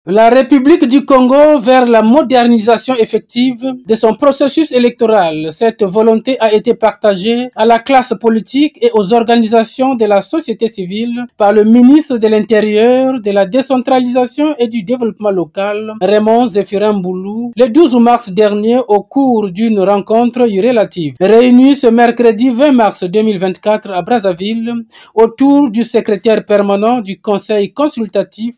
La République du Congo vers la modernisation effective de son processus électoral. Cette volonté a été partagée à la classe politique et aux organisations de la société civile par le ministre de l'Intérieur, de la décentralisation et du développement local, Raymond Zéphirin Boulou, le 12 mars dernier au cours d'une rencontre relative. Réunie ce mercredi 20 mars 2024 à Brazzaville autour du secrétaire permanent du Conseil consultatif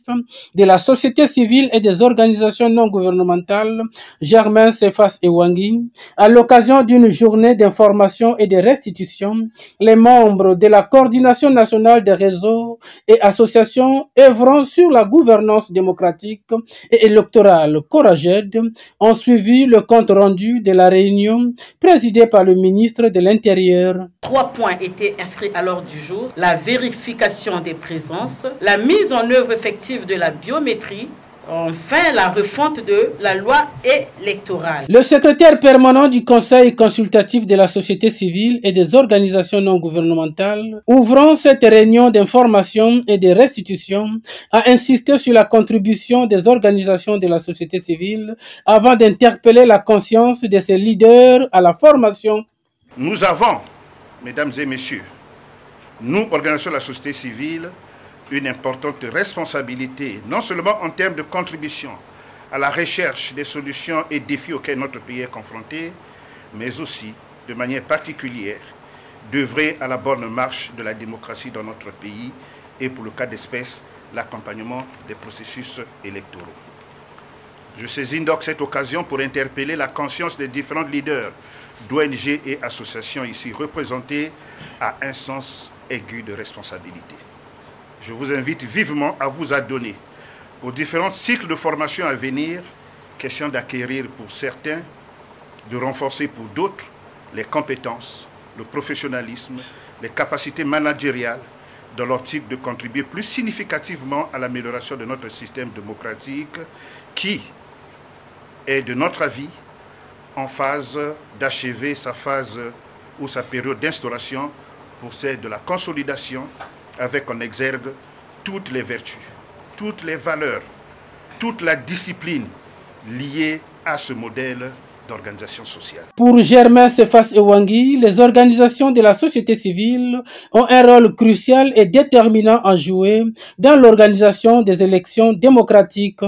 de la société civile et des organisations non gouvernementales, Germain Cephas Ewangi, à l'occasion d'une journée d'information et de restitution, les membres de la coordination nationale des réseaux et associations œuvrant sur la gouvernance démocratique et électorale Coraged ont suivi le compte rendu de la réunion présidée par le ministre de l'Intérieur. 3 points étaient inscrits à l'ordre du jour: la vérification des présences, la mise en œuvre effective de la biométrie, enfin la refonte de la loi électorale. Le secrétaire permanent du Conseil consultatif de la société civile et des organisations non gouvernementales, ouvrant cette réunion d'information et de restitution, a insisté sur la contribution des organisations de la société civile avant d'interpeller la conscience de ses leaders à la formation. Nous avons, mesdames et messieurs, nous, organisations de la société civile, une importante responsabilité, non seulement en termes de contribution à la recherche des solutions et défis auxquels notre pays est confronté, mais aussi, de manière particulière, d'œuvrer à la bonne marche de la démocratie dans notre pays et, pour le cas d'espèce, l'accompagnement des processus électoraux. Je saisis donc cette occasion pour interpeller la conscience des différents leaders d'ONG et associations ici représentés à un sens aigu de responsabilité. Je vous invite vivement à vous adonner aux différents cycles de formation à venir, question d'acquérir pour certains, de renforcer pour d'autres les compétences, le professionnalisme, les capacités managériales, dans l'optique de contribuer plus significativement à l'amélioration de notre système démocratique qui est, de notre avis, en phase d'achever sa phase ou sa période d'instauration pour celle de la consolidation, avec en exergue toutes les vertus, toutes les valeurs, toute la discipline liée à ce modèle d'organisation sociale. Pour Germain Cephas Ewangi, les organisations de la société civile ont un rôle crucial et déterminant à jouer dans l'organisation des élections démocratiques.